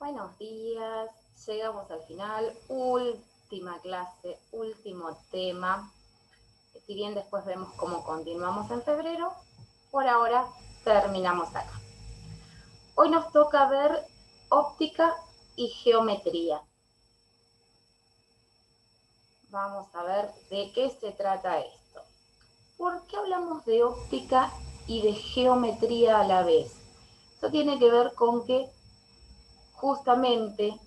Buenos días, llegamos al final, última clase, último tema. Si bien después vemos cómo continuamos en febrero, por ahora terminamos acá. Hoy nos toca ver óptica y geometría. Vamos a ver de qué se trata esto. ¿Por qué hablamos de óptica y de geometría a la vez? Esto tiene que ver con que justamente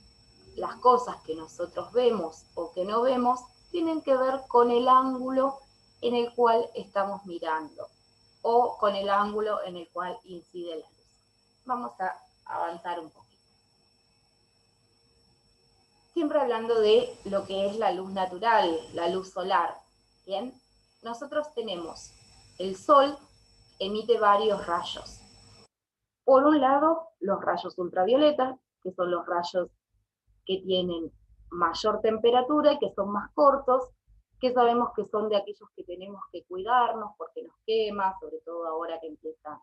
las cosas que nosotros vemos o que no vemos tienen que ver con el ángulo en el cual estamos mirando o con el ángulo en el cual incide la luz. Vamos a avanzar un poquito. Siempre hablando de lo que es la luz natural, la luz solar. Bien, nosotros tenemos el sol emite varios rayos. Por un lado, los rayos ultravioletas, que son los rayos que tienen mayor temperatura y que son más cortos, que sabemos que son de aquellos que tenemos que cuidarnos porque nos quema, sobre todo ahora que empiezan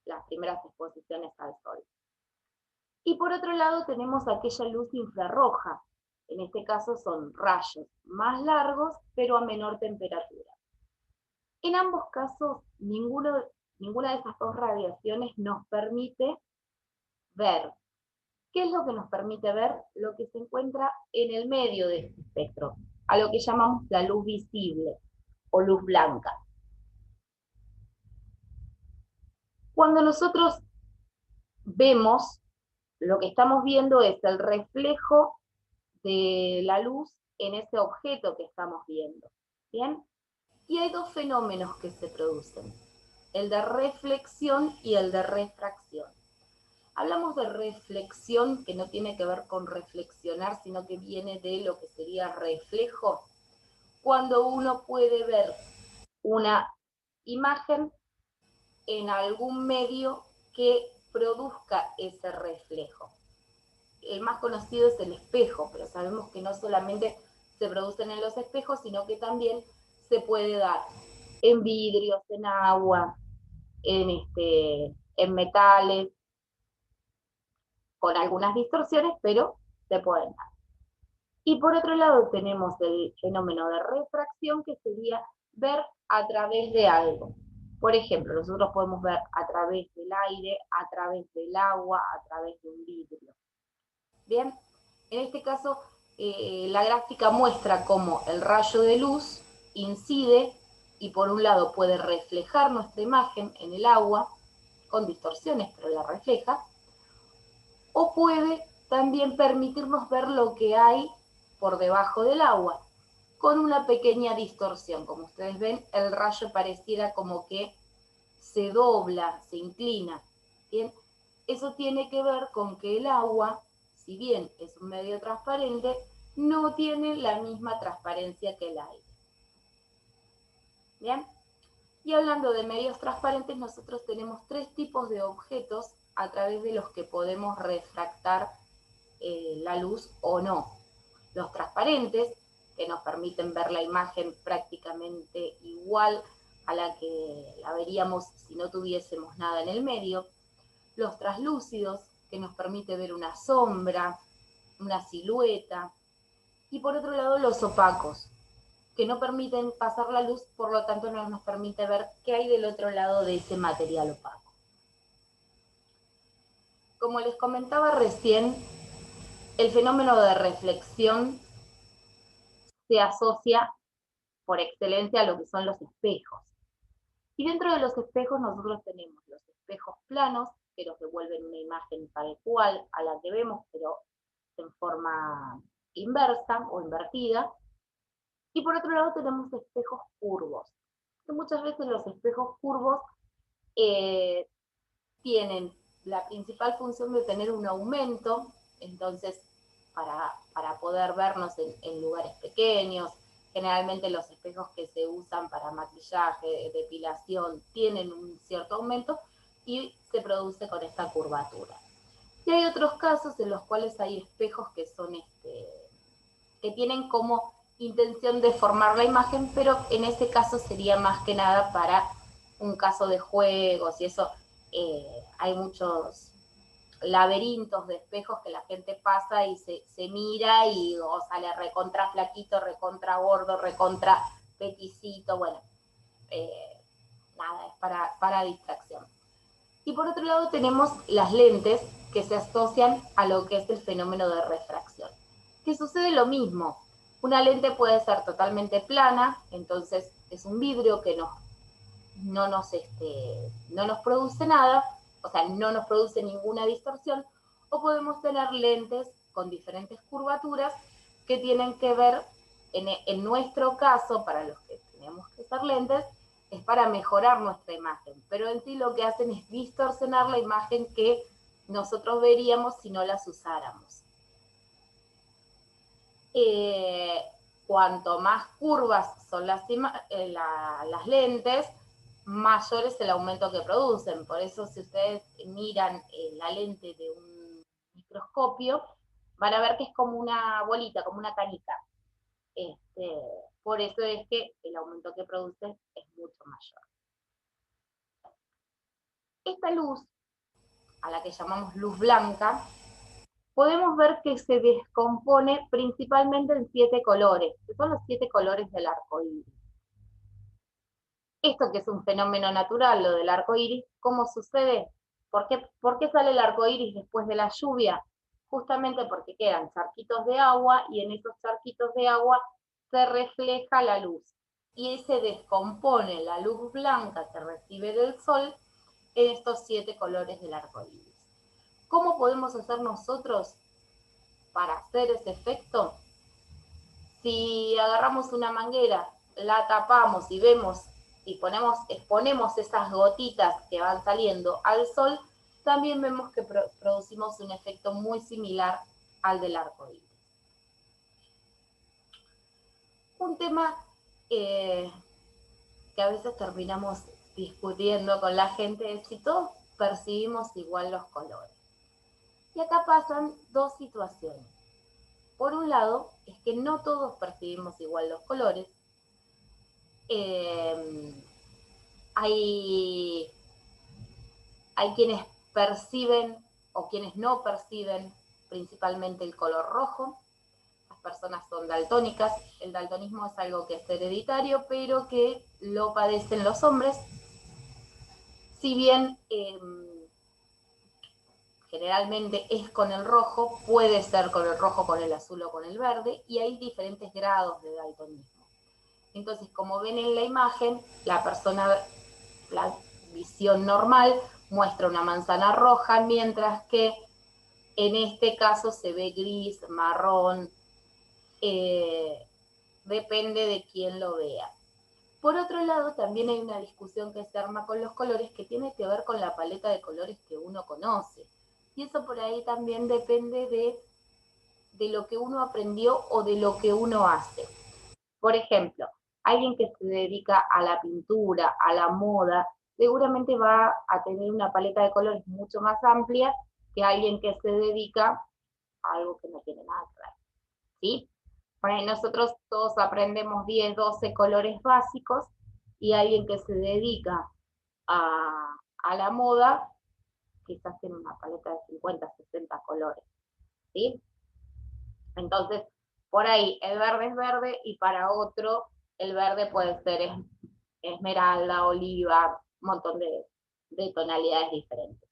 las primeras exposiciones al sol. Y por otro lado tenemos aquella luz infrarroja, en este caso son rayos más largos pero a menor temperatura. En ambos casos, ninguna de esas dos radiaciones nos permite ver. ¿Qué es lo que nos permite ver? Lo que se encuentra en el medio de este espectro, a lo que llamamos la luz visible o luz blanca. Cuando nosotros vemos, lo que estamos viendo es el reflejo de la luz en ese objeto que estamos viendo. ¿Bien? Y hay dos fenómenos que se producen, el de reflexión y el de refracción. Hablamos de reflexión, que no tiene que ver con reflexionar, sino que viene de lo que sería reflejo, cuando uno puede ver una imagen en algún medio que produzca ese reflejo. El más conocido es el espejo, pero sabemos que no solamente se producen en los espejos, sino que también se puede dar en vidrios, en agua, en metales, con algunas distorsiones, pero se pueden dar. Y por otro lado tenemos el fenómeno de refracción, que sería ver a través de algo. Por ejemplo, nosotros podemos ver a través del aire, a través del agua, a través de un vidrio. Bien, en este caso la gráfica muestra cómo el rayo de luz incide y por un lado puede reflejar nuestra imagen en el agua, con distorsiones, pero la refleja, o puede también permitirnos ver lo que hay por debajo del agua, con una pequeña distorsión. Como ustedes ven, el rayo pareciera como que se dobla, se inclina. ¿Bien? Eso tiene que ver con que el agua, si bien es un medio transparente, no tiene la misma transparencia que el aire. ¿Bien? Y hablando de medios transparentes, nosotros tenemos tres tipos de objetos a través de los que podemos refractar la luz o no. Los transparentes, que nos permiten ver la imagen prácticamente igual a la que la veríamos si no tuviésemos nada en el medio. Los translúcidos, que nos permite ver una sombra, una silueta. Y por otro lado, los opacos, que no permiten pasar la luz, por lo tanto no nos permite ver qué hay del otro lado de ese material opaco. Como les comentaba recién, el fenómeno de reflexión se asocia por excelencia a lo que son los espejos. Y dentro de los espejos nosotros tenemos los espejos planos, que nos devuelven una imagen tal cual a la que vemos, pero en forma inversa o invertida. Y por otro lado tenemos espejos curvos, que muchas veces los espejos curvos tienen la principal función de tener un aumento, entonces para poder vernos en lugares pequeños. Generalmente los espejos que se usan para maquillaje, depilación, tienen un cierto aumento y se produce con esta curvatura. Y hay otros casos en los cuales hay espejos que son que tienen como intención de formar la imagen, pero en ese caso sería más que nada para un caso de juegos y eso. Hay muchos laberintos de espejos que la gente pasa y se mira y o sale recontra flaquito, recontra gordo, recontra peticito, bueno, nada, es para distracción. Y por otro lado tenemos las lentes que se asocian a lo que es el fenómeno de refracción, que sucede lo mismo. Una lente puede ser totalmente plana, entonces es un vidrio que no nos produce nada, o sea, no nos produce ninguna distorsión, o podemos tener lentes con diferentes curvaturas que tienen que ver, en nuestro caso, para los que tenemos que usar lentes, es para mejorar nuestra imagen, pero en sí lo que hacen es distorsionar la imagen que nosotros veríamos si no las usáramos. Cuanto más curvas son las lentes, mayor es el aumento que producen. Por eso si ustedes miran la lente de un microscopio, van a ver que es como una bolita, como una canica. Por eso es que el aumento que produce es mucho mayor. Esta luz, a la que llamamos luz blanca, podemos ver que se descompone principalmente en 7 colores, que son los 7 colores del arco iris. Esto que es un fenómeno natural, lo del arco iris, ¿cómo sucede? ¿Por qué sale el arco iris después de la lluvia? Justamente porque quedan charquitos de agua y en esos charquitos de agua se refleja la luz. Y se descompone la luz blanca que recibe del sol en estos 7 colores del arco iris. ¿Cómo podemos hacer nosotros para hacer ese efecto? Si agarramos una manguera, la tapamos y vemos y exponemos esas gotitas que van saliendo al sol, también vemos que producimos un efecto muy similar al del arco iris. Un tema que a veces terminamos discutiendo con la gente es si todos percibimos igual los colores. Y acá pasan dos situaciones. Por un lado, es que no todos percibimos igual los colores. Hay quienes perciben o quienes no perciben principalmente el color rojo. Las personas son daltónicas. El daltonismo es algo que es hereditario, pero que lo padecen los hombres. Si bien generalmente es con el rojo, puede ser con el rojo, con el azul o con el verde, y hay diferentes grados de daltonismo. Entonces, como ven en la imagen, la visión normal muestra una manzana roja, mientras que en este caso se ve gris, marrón, depende de quién lo vea. Por otro lado, también hay una discusión que se arma con los colores que tiene que ver con la paleta de colores que uno conoce. Y eso por ahí también depende de lo que uno aprendió o de lo que uno hace. Por ejemplo, alguien que se dedica a la pintura, a la moda, seguramente va a tener una paleta de colores mucho más amplia que alguien que se dedica a algo que no tiene nada que ver. ¿Sí? Bueno, nosotros todos aprendemos 10, 12 colores básicos y alguien que se dedica a la moda quizás tiene una paleta de 50, 60 colores. ¿Sí? Entonces, por ahí el verde es verde y para otro el verde puede ser esmeralda, oliva, un montón de tonalidades diferentes.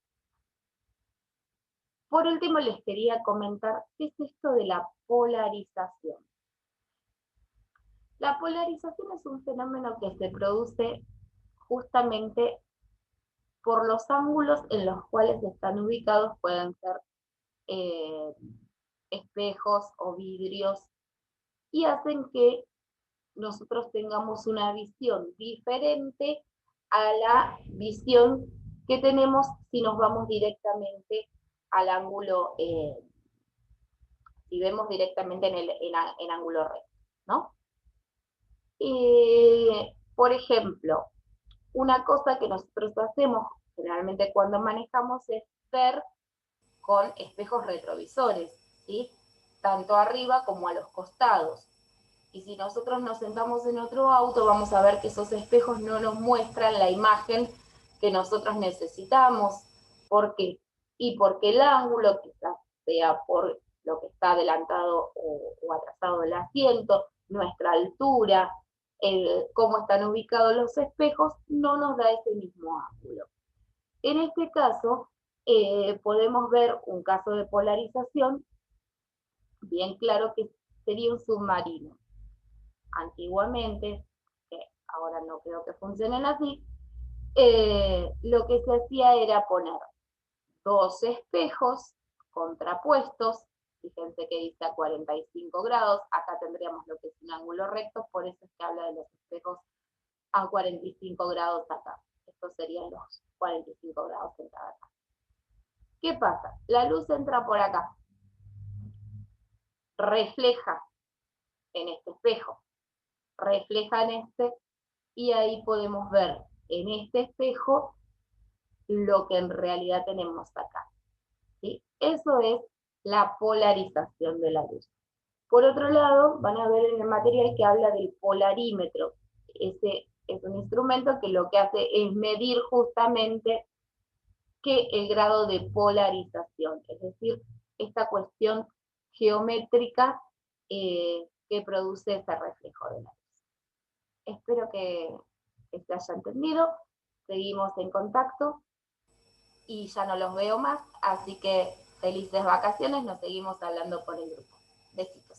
Por último, les quería comentar qué es esto de la polarización. La polarización es un fenómeno que se produce justamente por los ángulos en los cuales están ubicados, pueden ser espejos o vidrios, y hacen que nosotros tengamos una visión diferente a la visión que tenemos si nos vamos directamente al ángulo, si vemos directamente en ángulo recto, ¿no? Por ejemplo, una cosa que nosotros hacemos generalmente cuando manejamos es ver con espejos retrovisores, ¿sí? Tanto arriba como a los costados. Y si nosotros nos sentamos en otro auto, vamos a ver que esos espejos no nos muestran la imagen que nosotros necesitamos. ¿Por qué? y porque el ángulo, quizás sea por lo que está adelantado o atrasado del asiento, nuestra altura, cómo están ubicados los espejos, no nos da ese mismo ángulo. En este caso, podemos ver un caso de polarización bien claro que sería un submarino. Antiguamente, que ahora no creo que funcionen así, lo que se hacía era poner dos espejos contrapuestos, fíjense que dice a 45 grados, acá tendríamos lo que es un ángulo recto, por eso es que habla de los espejos a 45 grados acá. Estos serían los 45 grados en cada caso. ¿Qué pasa? La luz entra por acá, refleja en este espejo, refleja en este, y ahí podemos ver en este espejo lo que en realidad tenemos acá. ¿Sí? Eso es la polarización de la luz. Por otro lado, van a ver en el material que habla del polarímetro. Ese es un instrumento que lo que hace es medir justamente que el grado de polarización, es decir, esta cuestión geométrica que produce ese reflejo de la luz. Espero que se haya entendido. Seguimos en contacto y ya no los veo más, así que felices vacaciones, nos seguimos hablando por el grupo. Besitos.